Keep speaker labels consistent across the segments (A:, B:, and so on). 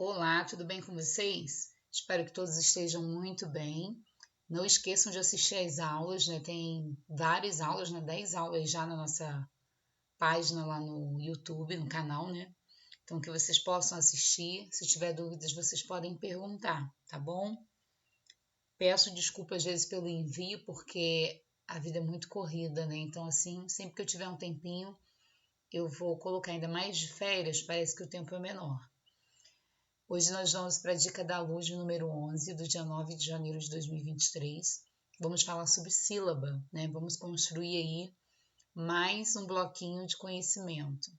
A: Olá, tudo bem com vocês? Espero que todos estejam muito bem. Não esqueçam de assistir às aulas, né? Tem várias aulas, né? 10 aulas já na nossa página lá no YouTube, no canal, né? Então, que vocês possam assistir. Se tiver dúvidas, vocês podem perguntar, tá bom? Peço desculpa às vezes pelo envio, porque a vida é muito corrida, né? Então, assim, sempre que eu tiver um tempinho, eu vou colocar ainda mais de férias, parece que o tempo é menor. Hoje nós vamos para a Dica da Luz número 11, do dia 9 de janeiro de 2023. Vamos falar sobre sílaba, né? Vamos construir aí mais um bloquinho de conhecimento.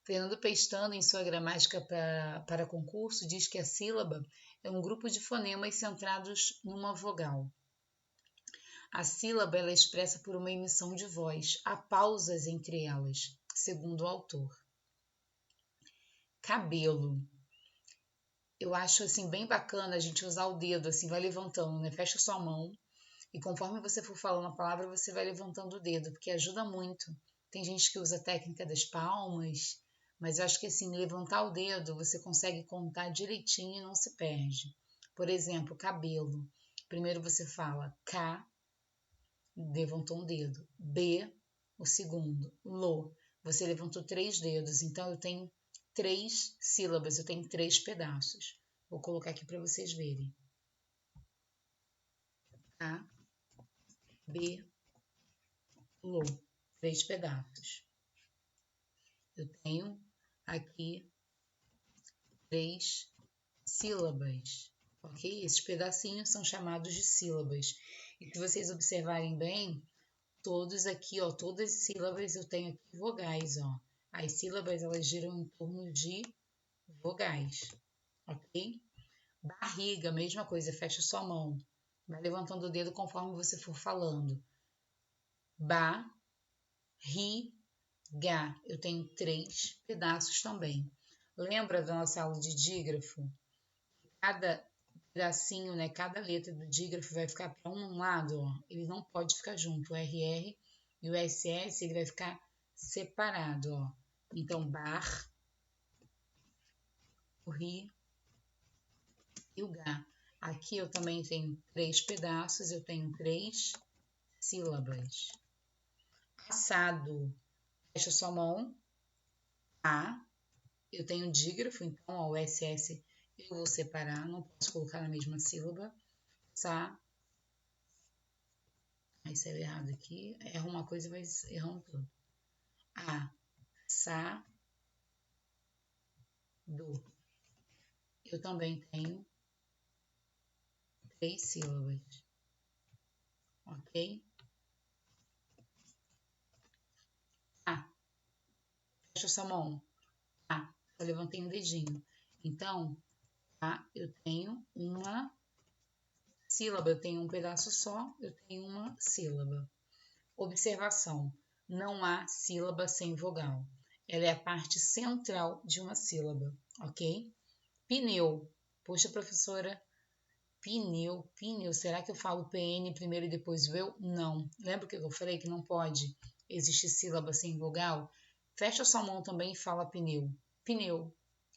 A: Fernando Pestana, em sua gramática para concurso, diz que a sílaba é um grupo de fonemas centrados numa vogal. A sílaba ela é expressa por uma emissão de voz, há pausas entre elas, segundo o autor. Cabelo. Eu acho assim bem bacana a gente usar o dedo, assim, vai levantando, né? Fecha sua mão e conforme você for falando a palavra, você vai levantando o dedo, porque ajuda muito. Tem gente que usa a técnica das palmas, mas eu acho que assim, levantar o dedo, você consegue contar direitinho e não se perde. Por exemplo, cabelo. Primeiro você fala K, levantou um dedo. B, o segundo. Lo, você levantou 3 dedos. Então eu tenho 3 sílabas, eu tenho 3 pedaços. Vou colocar aqui para vocês verem. A, B, Lo, 3 pedaços. Eu tenho aqui 3 sílabas, ok? Esses pedacinhos são chamados de sílabas. E se vocês observarem bem, todos aqui, ó, todas as sílabas eu tenho aqui vogais, ó. As sílabas elas giram em torno de vogais, ok? Barriga, mesma coisa, fecha sua mão. Vai levantando o dedo conforme você for falando. Ba, ri, ga. Eu tenho 3 pedaços também. Lembra da nossa aula de dígrafo? Cada pedacinho, né, cada letra do dígrafo vai ficar para um lado, ó. Ele não pode ficar junto. O RR e o SS ele vai ficar separado, ó. Então, bar, o ri e o ga. Aqui eu também tenho 3 pedaços, eu tenho 3 sílabas. Assado, fecha sua mão. A, eu tenho dígrafo, então ó, o SS eu vou separar, não posso colocar na mesma sílaba. Sa, aí saiu errado aqui, erra uma coisa e vai errando tudo. A, sa, do. Eu também tenho 3 sílabas, ok? A, fecha sua mão. A, eu levantei um dedinho. Então, A, eu tenho uma sílaba, eu tenho um pedaço só, eu tenho uma sílaba. Observação: não há sílaba sem vogal. Ela é a parte central de uma sílaba, ok? Pneu. Poxa, professora, pneu. Será que eu falo PN primeiro e depois o eu? Não. Lembra que eu falei que não pode existir sílaba sem vogal? Fecha sua mão também e fala pneu. Pneu.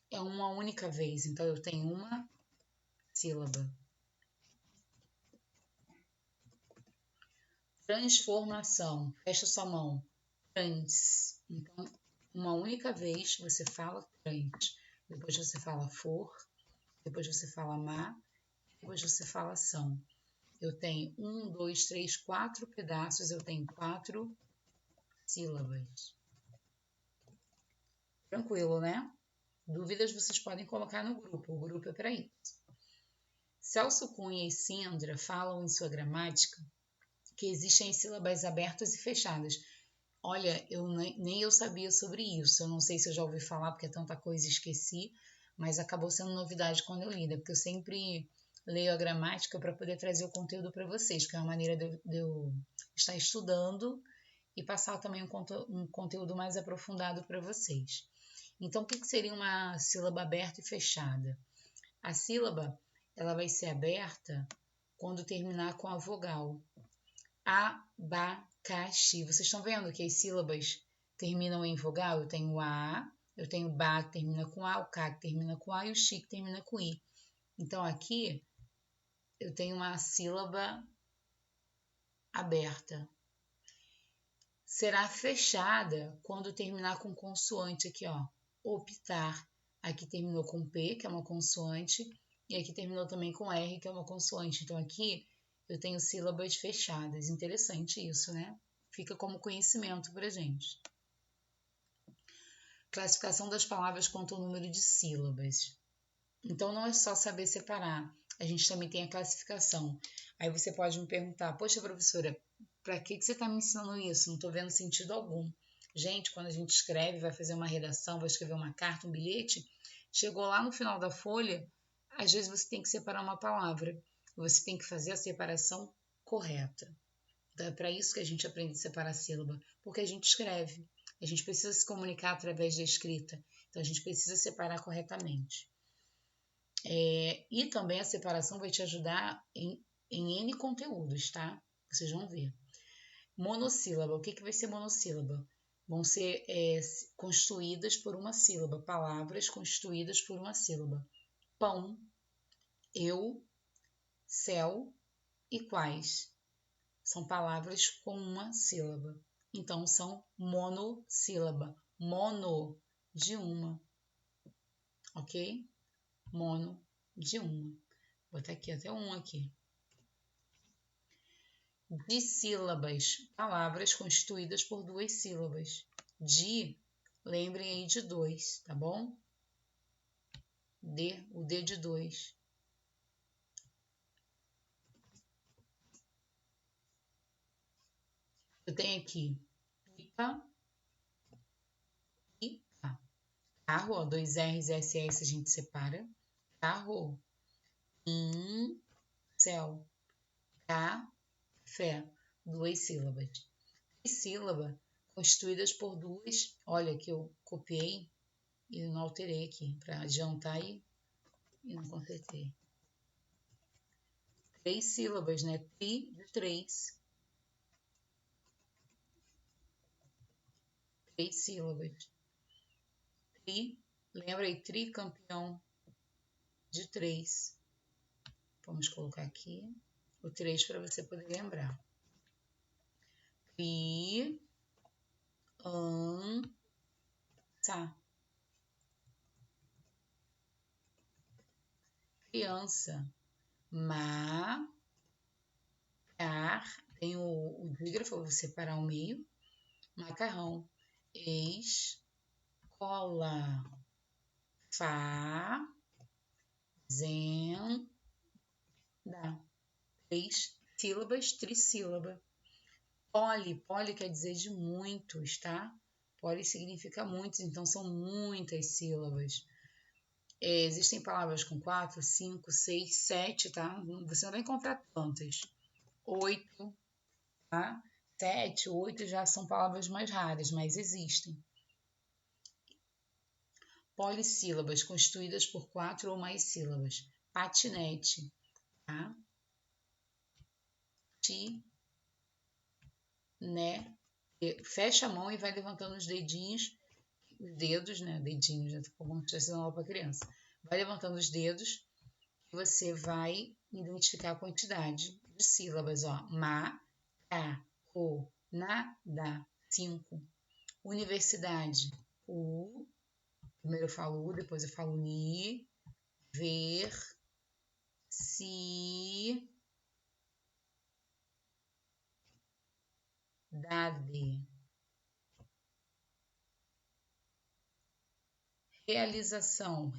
A: É uma única vez, então eu tenho uma sílaba. Transformação. Fecha sua mão. Trans. Então, uma única vez você fala trans. Depois você fala for. Depois você fala má. Depois você fala são. Eu tenho 1, 2, 3, 4 pedaços. Eu tenho 4 sílabas. Tranquilo, né? Dúvidas vocês podem colocar no grupo. O grupo é para isso. Celso Cunha e Sindra falam em sua gramática que existem sílabas abertas e fechadas. Olha, nem eu sabia sobre isso. Eu não sei se eu já ouvi falar, porque é tanta coisa e esqueci, mas acabou sendo novidade quando eu li, né? Porque eu sempre leio a gramática para poder trazer o conteúdo para vocês, que é uma maneira de eu estar estudando e passar também um conteúdo mais aprofundado para vocês. Então, o que seria uma sílaba aberta e fechada? A sílaba ela vai ser aberta quando terminar com a vogal. Abacaxi. Vocês estão vendo que as sílabas terminam em vogal? Eu tenho A, Eu tenho ba que termina com A, o K que termina com A e o X que termina com I. Então, aqui eu tenho uma sílaba aberta. Será fechada quando terminar com consoante aqui, ó. Optar. Aqui terminou com P, que é uma consoante, e aqui terminou também com R, que é uma consoante. Então, aqui eu tenho sílabas fechadas. Interessante isso, né? Fica como conhecimento pra gente. Classificação das palavras quanto ao número de sílabas. Então, não é só saber separar. A gente também tem a classificação. Aí você pode me perguntar, poxa, professora, para que você está me ensinando isso? Não estou vendo sentido algum. Gente, quando a gente escreve, vai fazer uma redação, vai escrever uma carta, um bilhete, chegou lá no final da folha, às vezes você tem que separar uma palavra. Você tem que fazer a separação correta. Então, é para isso que a gente aprende a separar a sílaba, porque a gente escreve. A gente precisa se comunicar através da escrita. Então, a gente precisa separar corretamente. E também a separação vai te ajudar em N conteúdos, tá? Vocês vão ver. Monossílaba. O que vai ser monossílaba? Vão ser construídas por uma sílaba. Palavras construídas por uma sílaba. Pão, eu, céu e quais. São palavras com uma sílaba. Então, são monossílaba. Mono, de uma. Ok? Mono, de uma. Vou botar aqui até um aqui. Dissílabas, palavras constituídas por duas sílabas. Lembrem aí de dois, tá bom? O D de dois. Eu tenho aqui pipa e pá. Carro, ó, dois R's, SS a gente separa. Carro. Céu. Café. Duas sílabas. Sílaba constituídas por duas. Olha que eu copiei e não alterei aqui para adiantar e não consertei. Três sílabas, né? Tri de três. Três sílabas. Lembra aí, tricampeão de três. Vamos colocar aqui o 3 para você poder lembrar. Criança. Tem o dígrafo, eu vou separar ao meio. Macarrão. Escola. Fazenda. 3 sílabas, trissílaba. Poli quer dizer de muitos, tá? Poli significa muitos, então são muitas sílabas. Existem palavras com 4, 5, 6, 7, tá? Você não vai encontrar tantas. 8, tá? 7, 8 já são palavras mais raras, mas existem. Polissílabas, constituídas por 4 ou mais sílabas. Patinete, tá? Né? Fecha a mão e vai levantando os dedinhos, os dedos, né? Dedinhos, né? Como se estivesse dando aula para criança. Vai levantando os dedos e você vai identificar a quantidade de sílabas, ó. Nada. 5. Universidade. Primeiro eu falo U, depois eu falo Ni. Dade. Realização.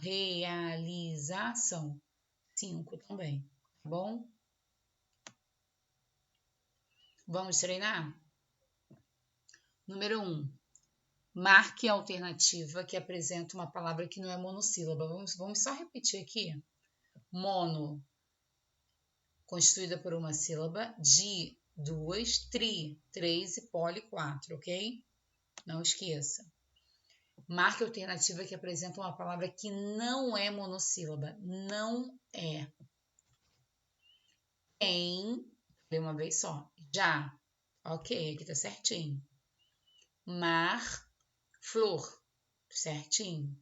A: Realização. 5 também, tá bom? Vamos treinar? Número 1. Marque a alternativa que apresenta uma palavra que não é monossílaba. Vamos só repetir aqui. Mono, constituída por uma sílaba. Di, 2. Tri, 3 e poli, 4, ok? Não esqueça. Marque a alternativa que apresenta uma palavra que não é monossílaba. Não é. Em, falei uma vez só. Já. Ok, aqui tá certinho. Mar, flor, certinho.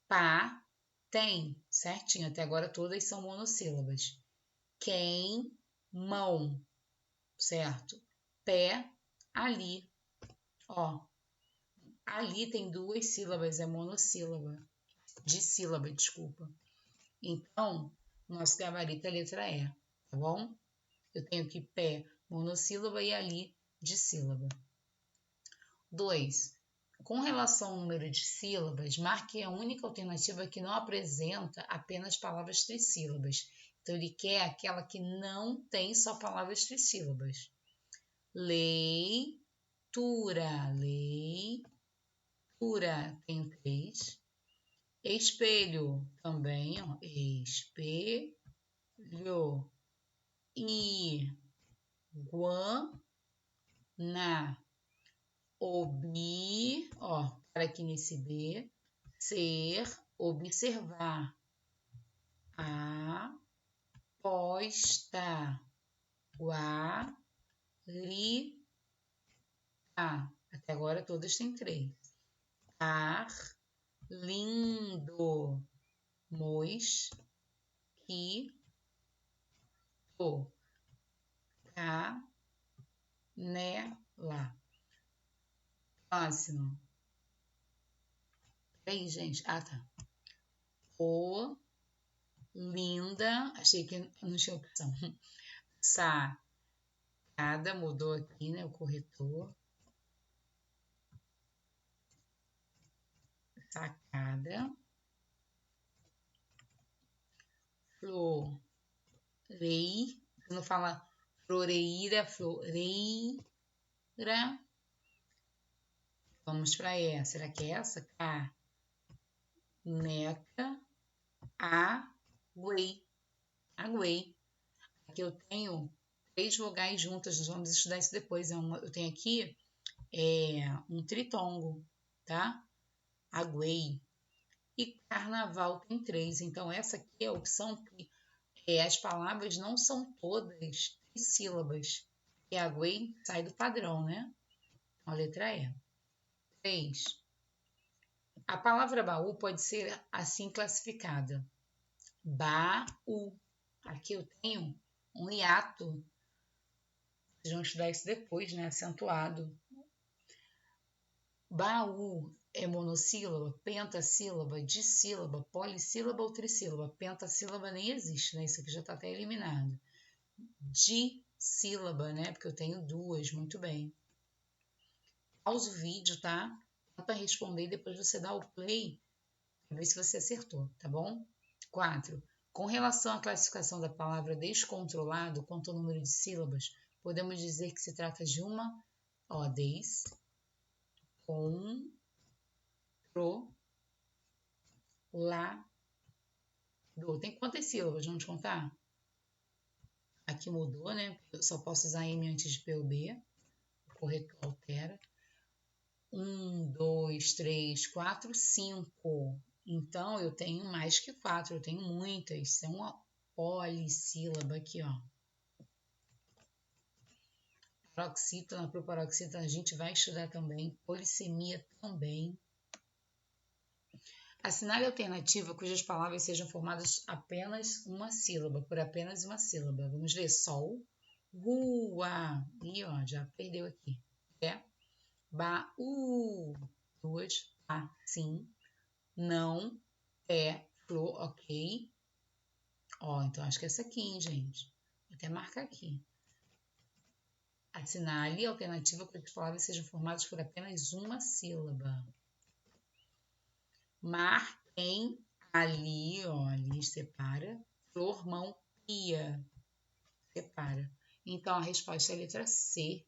A: Pá, tem, certinho. Até agora todas são monossílabas. Quem, mão, certo. Pé, ali. Ó, ali tem duas sílabas, é monossílaba. Dissílaba, desculpa. Então, nosso gabarito é a letra E, tá bom? Eu tenho aqui pé, monossílaba e ali, dissílaba. 2. Com relação ao número de sílabas, marque a única alternativa que não apresenta apenas palavras trissílabas. Então, ele quer aquela que não tem só palavras trissílabas. Leitura, leitura, tem 3. Espelho, também, ó, espelho. Iguana, ó, para aqui nesse B, ser, observar. Aposta, guarita. Até agora todas têm 3. Lindo, mosquito, canela. Próximo. Peraí, gente. Ah, tá. Linda. Achei que não tinha opção. Sacada, mudou aqui, né? O corretor. Sacada. Floreira. Você não fala floreira, floreira. Vamos para essa. Será que é essa? Caneca. Aguei. Aguei. Aqui eu tenho 3 vogais juntas. Nós vamos estudar isso depois. Eu tenho aqui um tritongo, tá? Aguei. E carnaval tem 3. Então, essa aqui é a opção que as palavras não são todas sílabas. E aguei sai do padrão, né? A letra E. 3. A palavra baú pode ser assim classificada. Baú. Aqui eu tenho um hiato. Vocês vão estudar isso depois, né? Acentuado. Baú é monossílaba, pentassílaba, dissílaba, polissílaba ou trissílaba. Pentassílaba nem existe, né? Isso aqui já está até eliminado. Dissílaba, né? Porque eu tenho 2, muito bem. Pausa o vídeo, tá? Tenta responder e depois você dá o play para ver se você acertou, tá bom? 4. Com relação à classificação da palavra descontrolado quanto ao número de sílabas, podemos dizer que se trata de uma Tem quantas sílabas? Vamos contar? Aqui mudou, né? Eu só posso usar M antes de P ou B. O corretor altera. 1, 2, 3, 4, 5. Então, eu tenho mais que 4. Eu tenho muitas. São uma polissílaba aqui, ó. Paroxítona, proparoxítona, a gente vai estudar também. Polissemia também. Assinale a alternativa cujas palavras sejam formadas apenas uma sílaba, por apenas uma sílaba. Vamos ver. Sol, rua. Ih, ó, já perdeu aqui. Baú. 2. Sim. Não. Flor. Ok. Ó, então acho que é essa aqui, hein, gente. Vou até marcar aqui. Assinale a alternativa cujas palavras sejam formadas por apenas uma sílaba. Marquem ali, ó, ali separa. Flor, mão, pia. Separa. Então, a resposta é a letra C.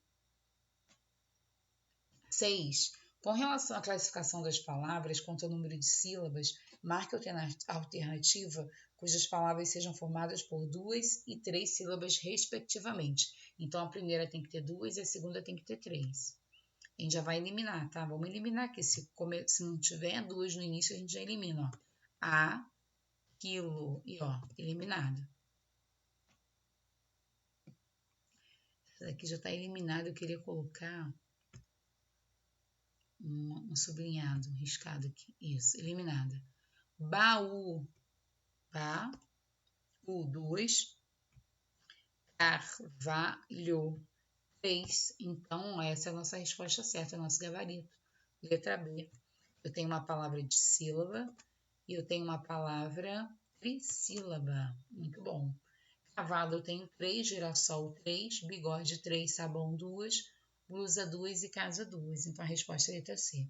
A: 6. Com relação à classificação das palavras quanto ao número de sílabas, marque a alternativa cujas palavras sejam formadas por 2 e 3 sílabas, respectivamente. Então, a primeira tem que ter 2 e a segunda tem que ter 3. A gente já vai eliminar, tá? Vamos eliminar aqui. Se não tiver 2 no início, a gente já elimina, ó. Aquilo. E, ó, eliminado. Essa daqui já tá eliminada. Eu queria colocar um sublinhado, um riscado aqui. Isso, eliminada. Baú. Baú. 2. Carvalho. 3. Então, essa é a nossa resposta certa, o nosso gabarito. Letra B. Eu tenho uma palavra de sílaba e eu tenho uma palavra trissílaba. Muito bom. Cavalo eu tenho 3, girassol 3, bigode 3, sabão 2, blusa 2 e casa 2. Então, a resposta é a letra C.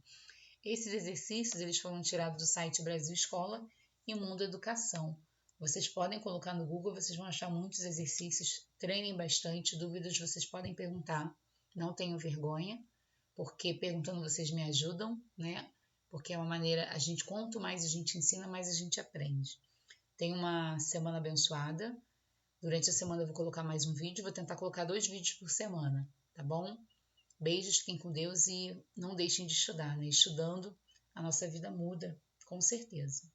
A: Esses exercícios eles foram tirados do site Brasil Escola e Mundo Educação. Vocês podem colocar no Google, vocês vão achar muitos exercícios. Treinem bastante, dúvidas vocês podem perguntar. Não tenham vergonha, porque perguntando vocês me ajudam, né? Porque é uma maneira, quanto mais a gente ensina, mais a gente aprende. Tenha uma semana abençoada. Durante a semana eu vou colocar mais um vídeo, vou tentar colocar 2 vídeos por semana, tá bom? Beijos, fiquem com Deus e não deixem de estudar, né? Estudando, a nossa vida muda, com certeza.